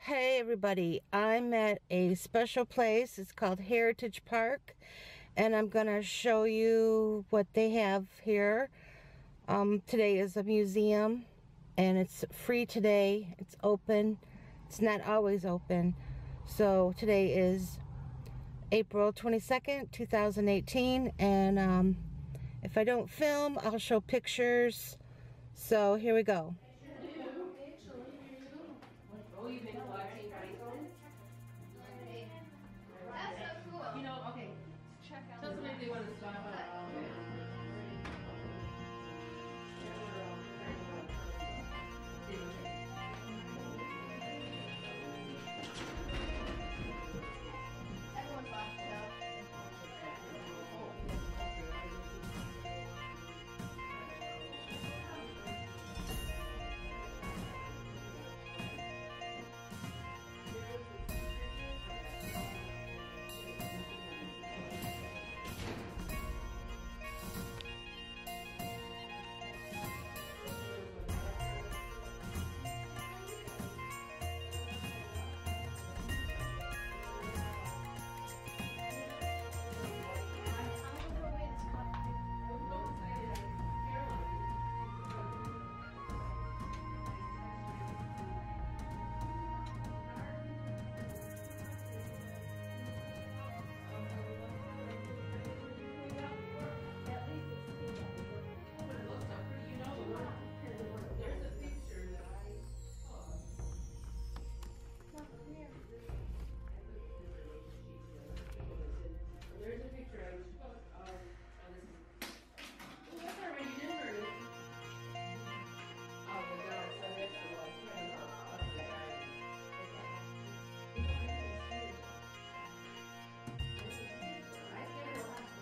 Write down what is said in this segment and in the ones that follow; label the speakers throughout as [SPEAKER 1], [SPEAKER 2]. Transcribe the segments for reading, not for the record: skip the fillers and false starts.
[SPEAKER 1] Hey everybody, I'm at a special place. It's called Heritage Park, and I'm gonna show you what they have here. Today is a museum, and it's free today. It's open. It's not always open. So today is April 22nd, 2018, and if I don't film, I'll show pictures. So here we go.
[SPEAKER 2] Oh, you've been collecting rhinestones?
[SPEAKER 3] That's so cool.
[SPEAKER 2] You know, okay. Check out. Tell somebody if they want to stop by.
[SPEAKER 3] Everyone's lost though.
[SPEAKER 2] There's a picture of this is. Oh, that's already in her. Oh, the God, so that's the one.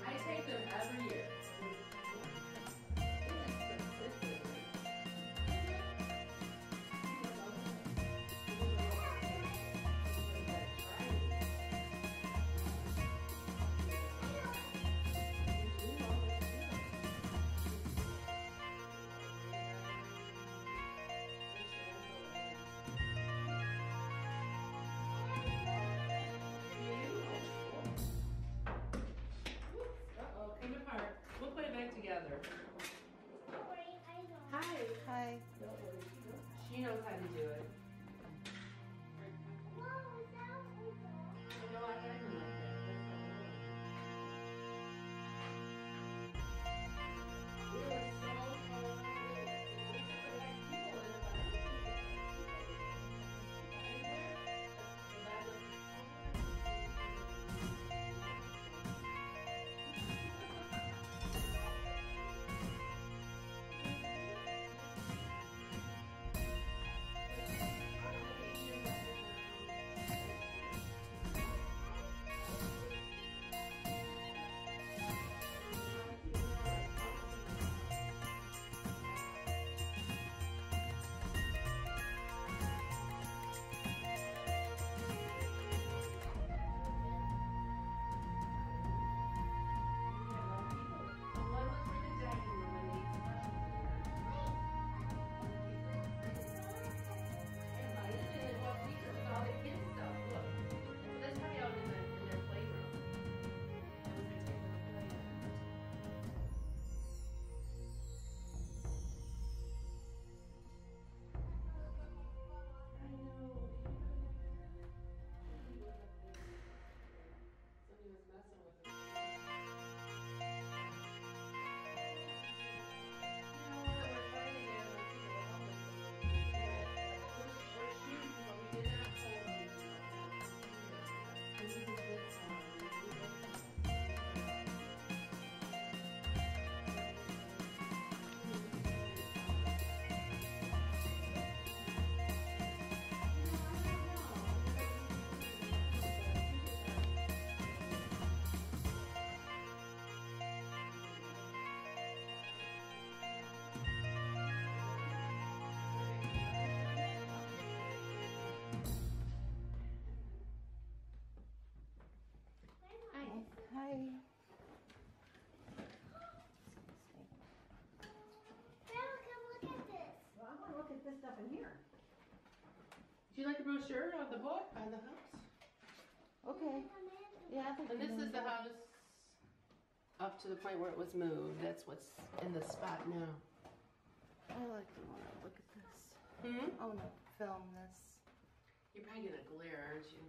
[SPEAKER 2] I take them every year. Uh-oh, come apart. We'll put it back together. Hi.
[SPEAKER 1] Hi.
[SPEAKER 2] She knows how to do it. I know I had her like that. We were so
[SPEAKER 1] Hi.
[SPEAKER 3] Grandma, come look at this.
[SPEAKER 4] Well, I want to look at this stuff in here.
[SPEAKER 2] Do you like the brochure of the book on the house?
[SPEAKER 1] Okay. Yeah, I think
[SPEAKER 2] And this is the house up to the point where it was moved. That's what's in the spot now.
[SPEAKER 1] I like to want to look at this.
[SPEAKER 2] Hmm?
[SPEAKER 1] I want to film this.
[SPEAKER 2] You're probably gonna glare, aren't you?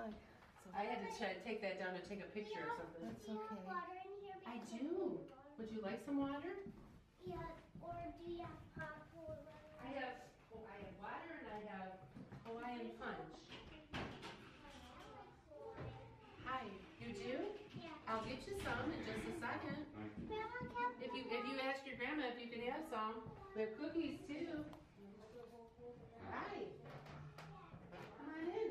[SPEAKER 1] It's
[SPEAKER 2] I had to take that down to take a picture or something.
[SPEAKER 1] That's okay.
[SPEAKER 3] Water in here?
[SPEAKER 2] I do. Would you like some water?
[SPEAKER 3] Yeah, or do you have hot water?
[SPEAKER 2] I have water and I have Hawaiian punch. Hi, you do?
[SPEAKER 3] Yeah.
[SPEAKER 2] I'll get you some in just a second. If you ask your grandma if you can have some, we have cookies too. Hi. Come on in.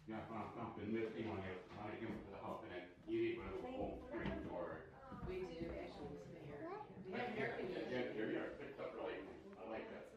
[SPEAKER 4] Ja, something missing on your for the house, and then you need one of those home screens or.
[SPEAKER 2] We do actually. We have hair conditioning.
[SPEAKER 4] Yeah, here you are, picked up really. I like that.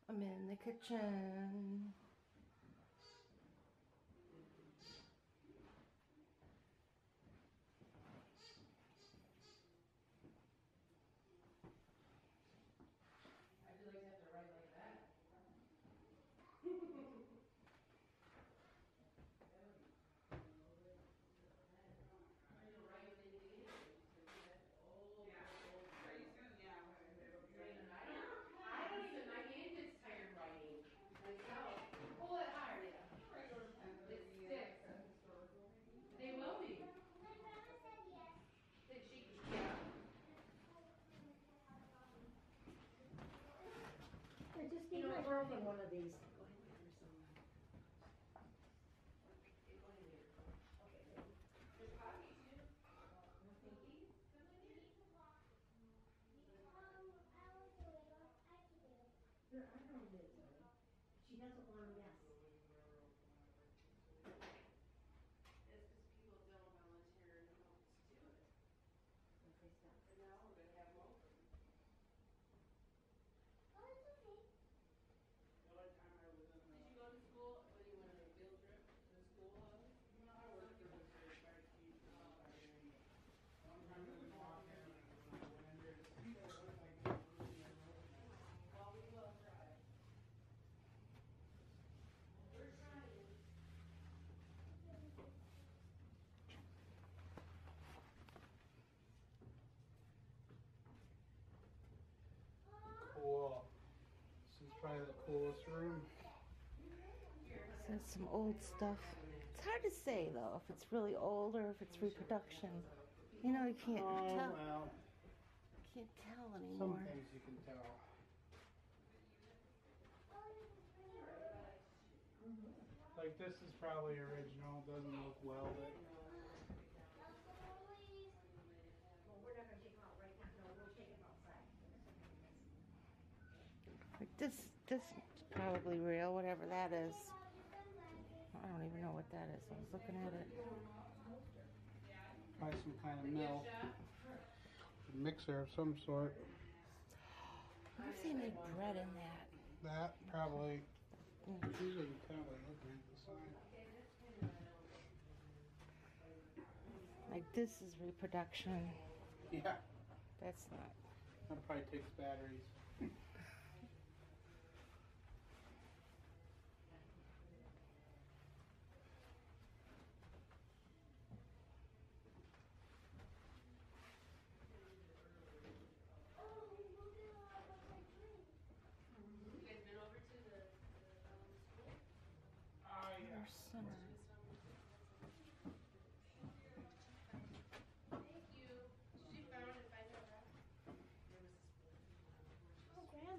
[SPEAKER 1] I'm in the kitchen.
[SPEAKER 2] I feel like I have to write like that. They will be.
[SPEAKER 5] I just gave my girlfriend one of these. Here, I know it is, honey. She doesn't want to mess.
[SPEAKER 2] It's because people don't volunteer to do it.
[SPEAKER 5] Okay, stop.
[SPEAKER 2] And now we're going to have them over.
[SPEAKER 3] Oh, it's okay.
[SPEAKER 2] Did you go to school? What do you want, a field trip to the schoolhouse? No, I worked for the Well, we will try. We're trying.
[SPEAKER 6] Cool. This is probably the coolest room.
[SPEAKER 1] So it's some old stuff. It's hard to say though if it's really old or if it's reproduction. You know, you can't
[SPEAKER 6] Oh,
[SPEAKER 1] tell.
[SPEAKER 6] well,
[SPEAKER 1] Can't tell
[SPEAKER 6] some
[SPEAKER 1] anymore.
[SPEAKER 6] things you can tell. Like this is probably original, doesn't look welded.
[SPEAKER 5] Well, we're not gonna take them out right now. No, we'll take them outside.
[SPEAKER 1] Like this is probably real, whatever that is. I don't even know what that is. I was looking at it.
[SPEAKER 6] Probably some kind of mill. Mixer of some sort.
[SPEAKER 1] I wonder if they made bread in that.
[SPEAKER 6] That probably. It's usually you tell by looking at the sign.
[SPEAKER 1] Like this is reproduction.
[SPEAKER 6] Yeah,
[SPEAKER 1] That's not.
[SPEAKER 6] that probably takes batteries.
[SPEAKER 2] You guys been over to the school?
[SPEAKER 6] Oh yeah.
[SPEAKER 1] There's center.
[SPEAKER 2] Thank you. Did you find out? There was this.
[SPEAKER 3] Oh, Grandma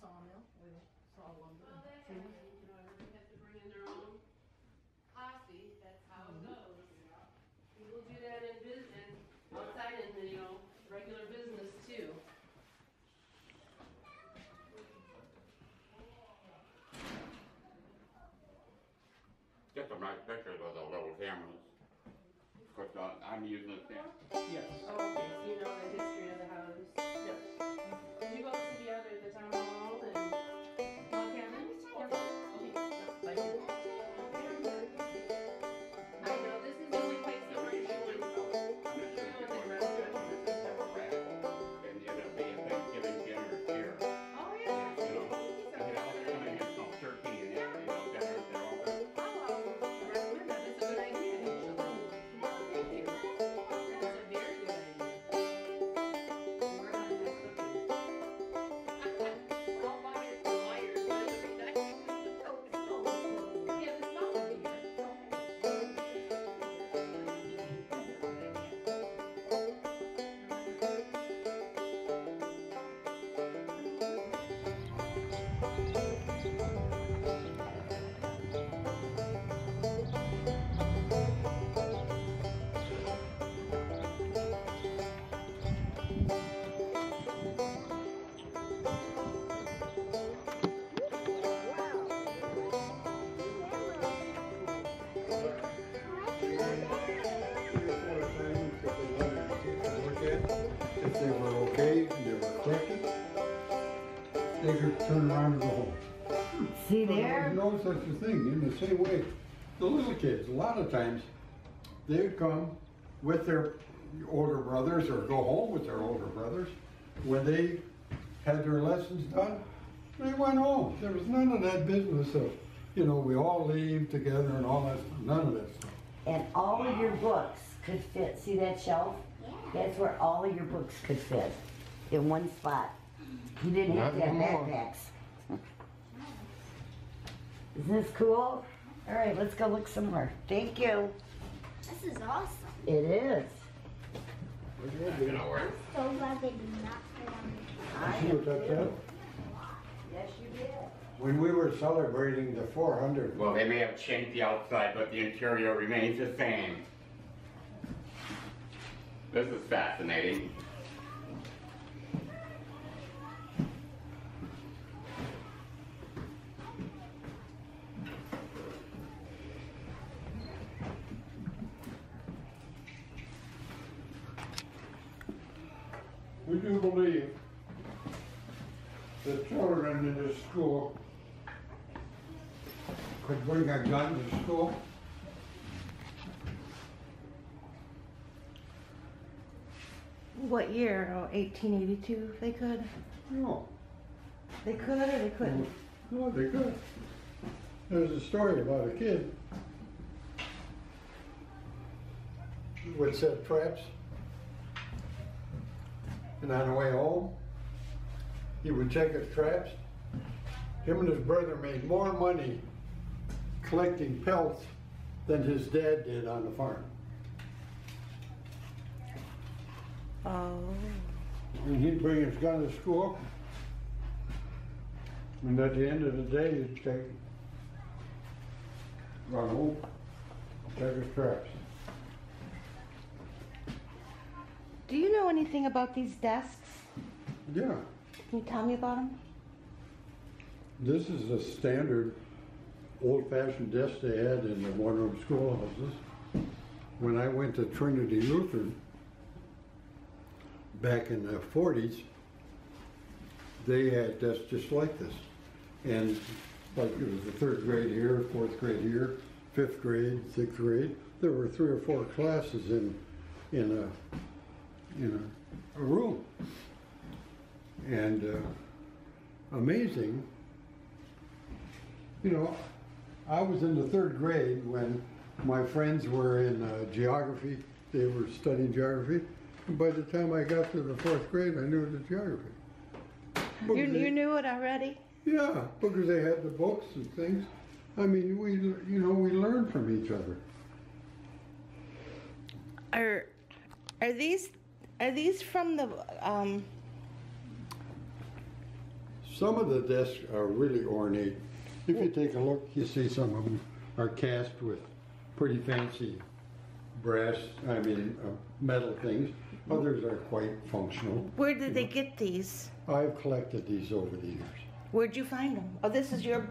[SPEAKER 5] sawmill. We saw lumber.
[SPEAKER 2] Well, they have, you know, everybody has to bring in their own coffee. That's how it goes. People do that in business, outside in the, you know, regular business too.
[SPEAKER 4] Just some nice pictures of the little cameras. Of course, I'm using the same.
[SPEAKER 6] Yes.
[SPEAKER 2] Oh, okay, so you know the history of the house.
[SPEAKER 6] Yes.
[SPEAKER 2] Did you go see the other, the town hall and log cabin? Okay, thank you. I know, this is the only place that we're doing.
[SPEAKER 4] And it'll be a Thanksgiving dinner here.
[SPEAKER 2] Oh, yeah.
[SPEAKER 4] You know, and it also coming in from Turkey and, you know, dinner, they're all good.
[SPEAKER 2] Oh, I recommend that, it's a good idea. Thank you. That's a very good idea. We're not just cooking. I'll buy it for liars, but it'll be nice. Yeah, the smell would be good.
[SPEAKER 7] If they were okay, they were corrected, they could turn around and go home.
[SPEAKER 1] See
[SPEAKER 7] There's
[SPEAKER 1] there?
[SPEAKER 7] no such a thing. In the same way, the little kids, a lot of times, they would come with their older brothers or go home with their older brothers. When they had their lessons done, they went home. There was none of that business of, you know, we all leave together and all that stuff. None of that stuff.
[SPEAKER 8] And all of your books could fit. See that shelf? That's where all of your books could fit in one spot. You didn't have to have backpacks. Isn't this cool? All right, let's go look some more. Thank you.
[SPEAKER 3] This is awesome.
[SPEAKER 8] It is.
[SPEAKER 4] You know where?
[SPEAKER 3] So glad they did not put on
[SPEAKER 8] I
[SPEAKER 7] See what that
[SPEAKER 8] am
[SPEAKER 7] said?
[SPEAKER 8] too. Yes, you did.
[SPEAKER 7] When we were celebrating the 400,
[SPEAKER 4] Well, they may have changed the outside, but the interior remains the same. This is fascinating.
[SPEAKER 7] we do believe that children in this school could bring a gun to school.
[SPEAKER 1] What year? Oh, 1882, if they could.
[SPEAKER 7] No,
[SPEAKER 1] They could or they couldn't?
[SPEAKER 7] no, they could. There's a story about a kid who would set traps, and on the way home, he would check his traps. Him and his brother made more money collecting pelts than his dad did on the farm.
[SPEAKER 1] Oh.
[SPEAKER 7] And he'd bring his gun to school, and at the end of the day, he'd take, run home, check his traps.
[SPEAKER 1] Do you know anything about these desks?
[SPEAKER 7] Yeah,
[SPEAKER 1] Can you tell me about them?
[SPEAKER 7] this is a standard old-fashioned desk they had in the one-room schoolhouses. When I went to Trinity Lutheran back in the 40s, they had desks just like this. And like it was the third grade here, fourth grade here, fifth grade, sixth grade. There were 3 or 4 classes in a room. And amazing, you know, I was in the 3rd grade when my friends were in geography. They were studying geography. And by the time I got to the 4th grade, I knew the geography.
[SPEAKER 1] You knew it already?
[SPEAKER 7] Yeah, because they had the books and things. I mean, we learned from each other.
[SPEAKER 1] Are these from the
[SPEAKER 7] Some of the desks are really ornate. If you take a look, you see some of them are cast with pretty fancy metal things. Others are quite functional.
[SPEAKER 1] Where did they get these?
[SPEAKER 7] I've collected these over the years.
[SPEAKER 1] Where'd you find them? Oh, this is your,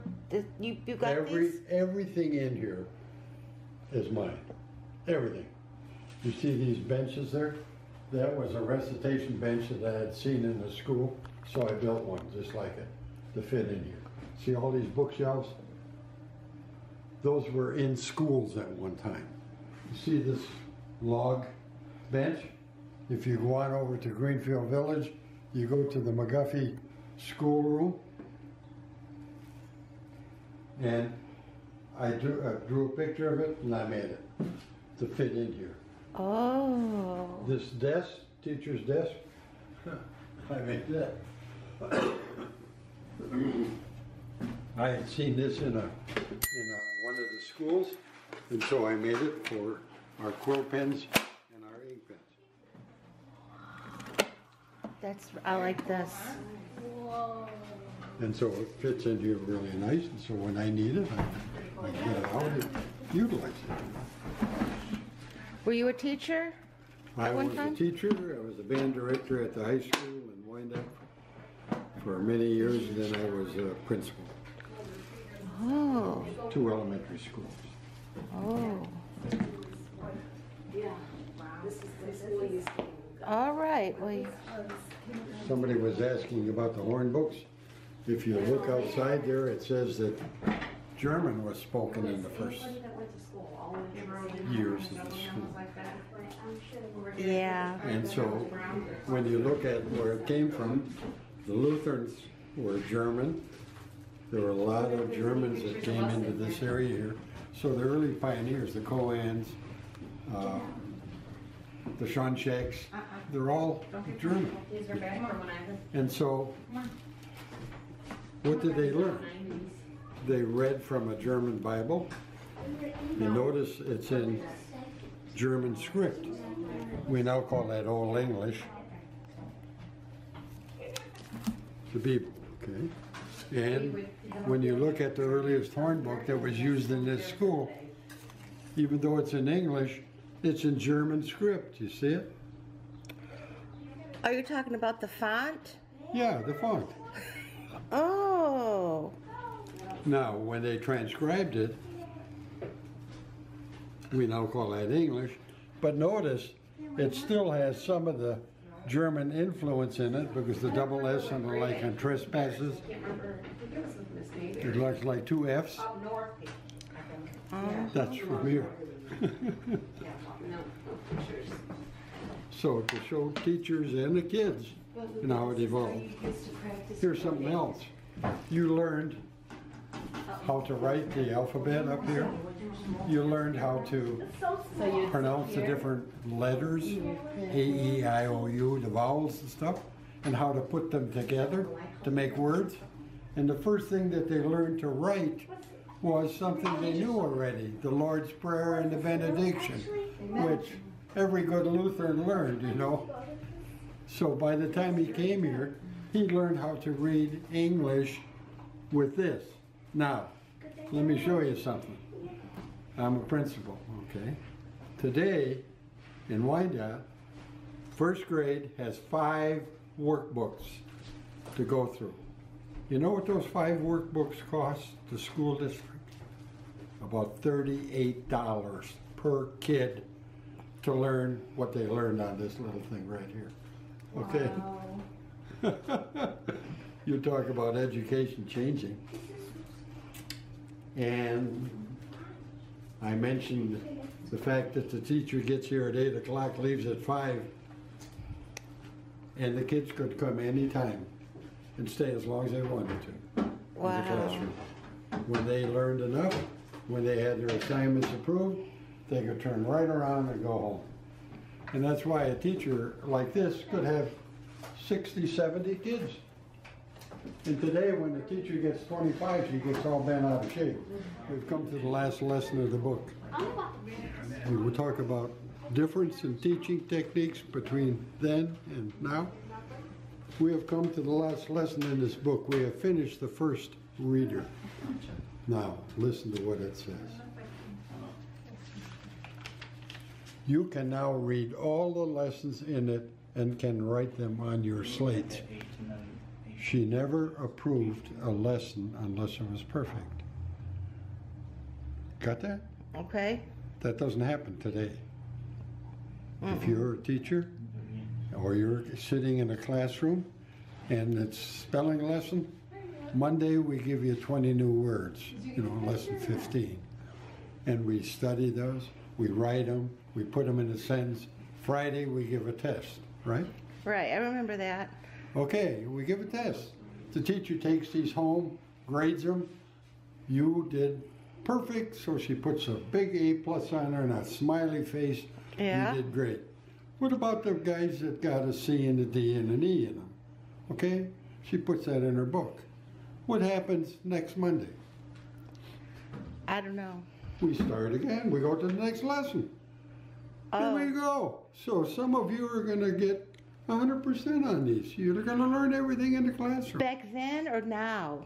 [SPEAKER 1] you got these?
[SPEAKER 7] Everything in here is mine. Everything. You see these benches there? That was a recitation bench that I had seen in the school, so I built one just like it to fit in here. See all these bookshelves? Those were in schools at one time. You see this log bench? If you go on over to Greenfield Village, you go to the McGuffey schoolroom, and I drew a picture of it and I made it to fit in here.
[SPEAKER 1] Oh.
[SPEAKER 7] This desk, teacher's desk, I made that. I had seen this in one of the schools, and so I made it for our quill pens and our ink pens.
[SPEAKER 1] I like this.
[SPEAKER 3] Whoa.
[SPEAKER 7] And so it fits in here really nice, and so when I need it, I get it out and utilize it.
[SPEAKER 1] Were you a teacher?
[SPEAKER 7] I
[SPEAKER 1] one
[SPEAKER 7] was
[SPEAKER 1] time?
[SPEAKER 7] a teacher. I was a band director at the high school in Wyandotte for many years, and then I was a principal.
[SPEAKER 1] Oh.
[SPEAKER 7] 2 elementary schools.
[SPEAKER 1] Oh. All right. Well,
[SPEAKER 7] Somebody was asking about the horn books. If you look outside there, it says that German was spoken in the first years of the school.
[SPEAKER 1] yeah.
[SPEAKER 7] And so when you look at where it came from, the Lutherans were German. There were a lot of Germans that came into this area here. So the early pioneers, the Cohens, the Schonchecks, they're all German. And so what did they learn? They read from a German Bible. You notice it's in German script. We now call that Old English. The Bible, okay? And when you look at the earliest horn book that was used in this school, even though it's in English, it's in German script. You see it?
[SPEAKER 1] Are you talking about the font?
[SPEAKER 7] Yeah, the font.
[SPEAKER 1] Oh.
[SPEAKER 7] Now, when they transcribed it, we now call that English, but notice it still has some of the German influence in it because the double S on the like on trespasses, it looks like 2 F's. That's from here. So to show teachers and the kids and how it evolved. Here's something else. You learned how to write the alphabet up here. You learned how to pronounce the different letters, A, E, I, O, U, the vowels and stuff, and how to put them together to make words. And the first thing that they learned to write was something they knew already, the Lord's Prayer and the benediction, which every good Lutheran learned, you know. So by the time he came here, he learned how to read English with this. Now, let me show you something. I'm a principal, okay? Today, in Wyandotte, first grade has 5 workbooks to go through. You know what those 5 workbooks cost the school district? About $38 per kid to learn what they learned on this little thing right here. Okay? Wow. You talk about education changing. And I mentioned the fact that the teacher gets here at 8 o'clock, leaves at 5, and the kids could come anytime and stay as long as they wanted to in the classroom. When they learned enough, when they had their assignments approved, they could turn right around and go home. And that's why a teacher like this could have 60, 70 kids. And today, when the teacher gets 25, she gets all bent out of shape. We've come to the last lesson of the book. We will talk about difference in teaching techniques between then and now. We have come to the last lesson in this book. We have finished the first reader. Now, listen to what it says. You can now read all the lessons in it and can write them on your slate. She never approved a lesson unless it was perfect. Got that?
[SPEAKER 1] Okay.
[SPEAKER 7] That doesn't happen today. If you're a teacher or you're sitting in a classroom and it's spelling lesson, Monday we give you 20 new words, lesson 15. And we study those, we write them, we put them in a sentence. Friday we give a test, right?
[SPEAKER 1] Right, I remember that.
[SPEAKER 7] Okay, we give a test. The teacher takes these home, grades them. You did perfect, so she puts a big A+ on her and a smiley face.
[SPEAKER 1] Yeah.
[SPEAKER 7] You did great. What about the guys that got a C and a D and an E in them? Okay, she puts that in her book. What happens next Monday?
[SPEAKER 1] I don't know.
[SPEAKER 7] We start again. We go to the next lesson. There we go. So some of you are going to get 100% on these. You're going to learn everything in the classroom.
[SPEAKER 1] Back then or now?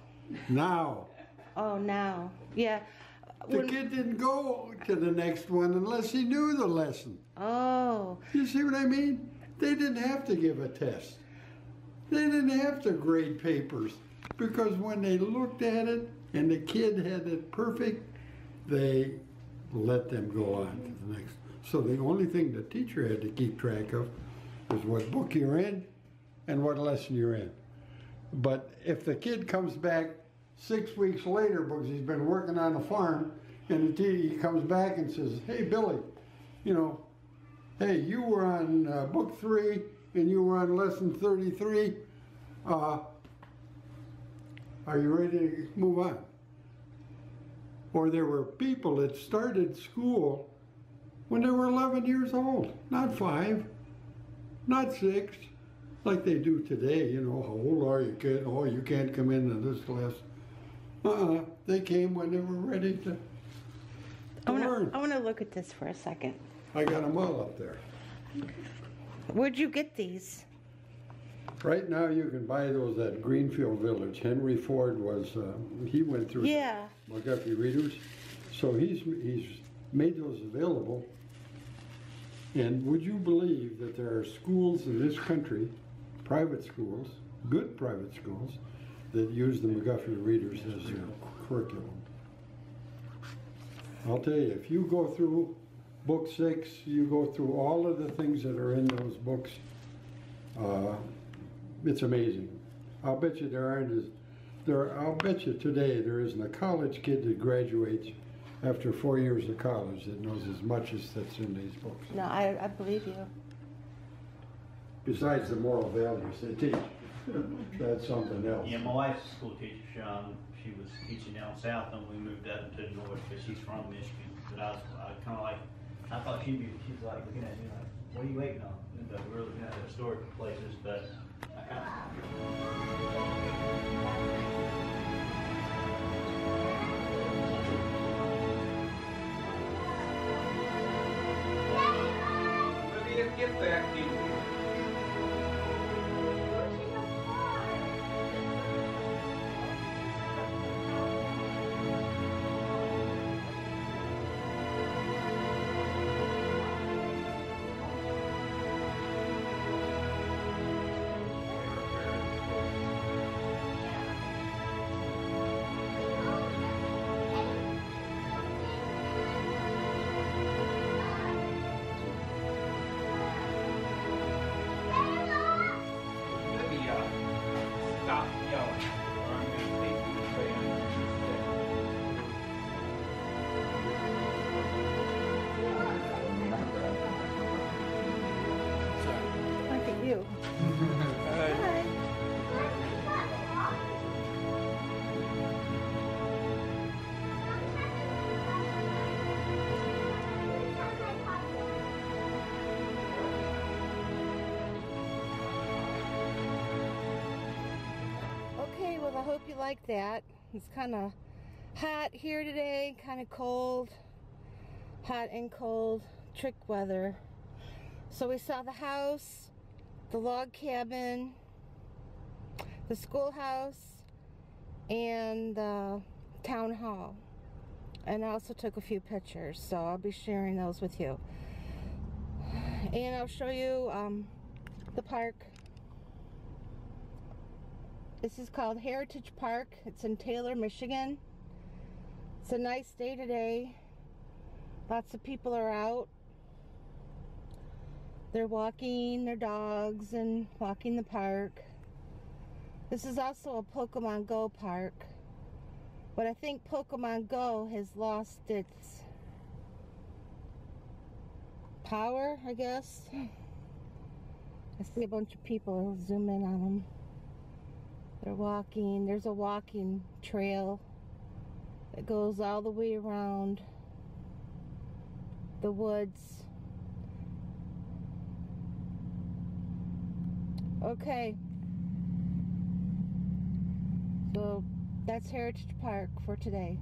[SPEAKER 7] Now.
[SPEAKER 1] Oh, now. Yeah.
[SPEAKER 7] The kid didn't go to the next one unless he knew the lesson.
[SPEAKER 1] Oh.
[SPEAKER 7] You see what I mean? They didn't have to give a test. They didn't have to grade papers. Because when they looked at it and the kid had it perfect, they let them go on to the next. So the only thing the teacher had to keep track of was what book you're in and what lesson you're in. But if the kid comes back 6 weeks later because he's been working on a farm and he comes back and says, hey, Billy, hey, you were on book 3 and you were on lesson 33. Are you ready to move on? Or there were people that started school when they were 11 years old, not 5, not 6, like they do today. How old are you, kid? Oh, you can't come into this class. They came when they were ready to learn.
[SPEAKER 1] I want to look at this for a second.
[SPEAKER 7] I got them all up there.
[SPEAKER 1] Where'd you get these?
[SPEAKER 7] Right now you can buy those at Greenfield Village. Henry Ford he went through the McGuffey Readers. So he's made those available. And would you believe that there are schools in this country, private schools, good private schools, that use the McGuffey Readers as their curriculum? I'll tell you, if you go through book 6, you go through all of the things that are in those books, it's amazing. I'll bet you I'll bet you today there isn't a college kid that graduates after 4 years of college that knows as much as that's in these books.
[SPEAKER 1] No, I believe you.
[SPEAKER 7] Besides the moral values they teach. That's something else.
[SPEAKER 9] Yeah, my wife's a school teacher. She was teaching down south and we moved up to the north because she's from Michigan. But I kind of like, I thought she's like looking at me like, what are you waiting on? But we're looking at the historical places, but I kind of
[SPEAKER 4] Get back,
[SPEAKER 1] Look at you. Hi. Okay, well, I hope you like that. It's kind of hot here today, kind of cold. Hot and cold, trick weather. So we saw the house, the log cabin, the schoolhouse, and the town hall. And I also took a few pictures, so I'll be sharing those with you. And I'll show you the park. This is called Heritage Park. It's in Taylor, Michigan. It's a nice day today. Lots of people are out. They're walking their dogs and walking the park. This is also a Pokemon Go park, but I think Pokemon Go has lost its power, I guess. I see a bunch of people. I'll zoom in on them. They're walking. There's a walking trail that goes all the way around the woods. Okay. So that's Heritage Park for today.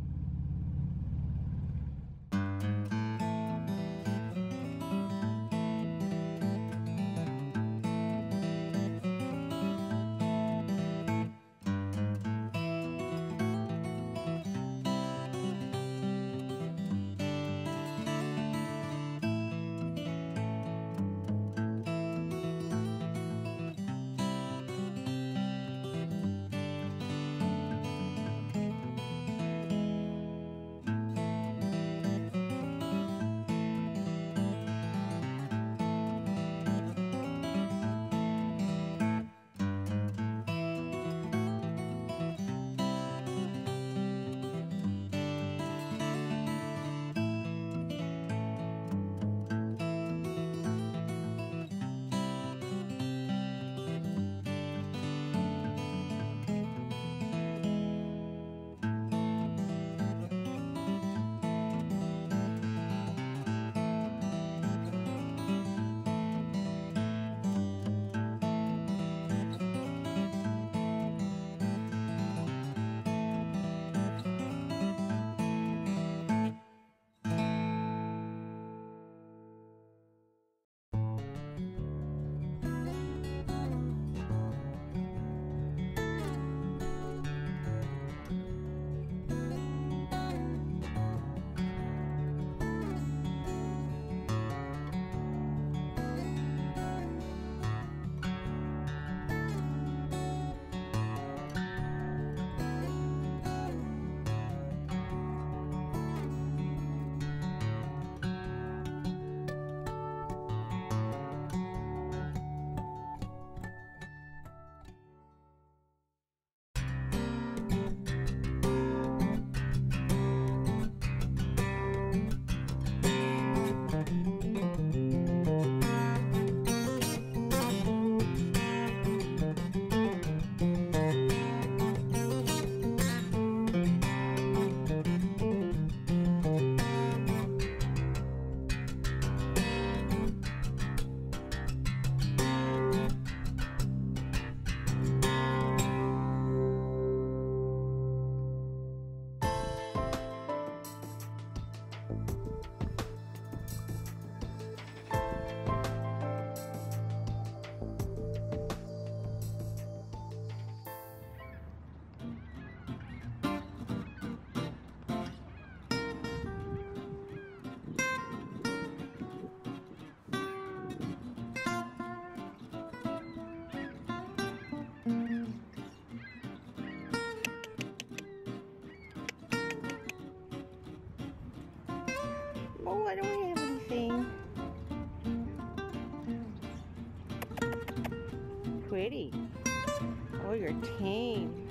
[SPEAKER 1] Oh, I don't have anything. Pretty. Oh, you're tame.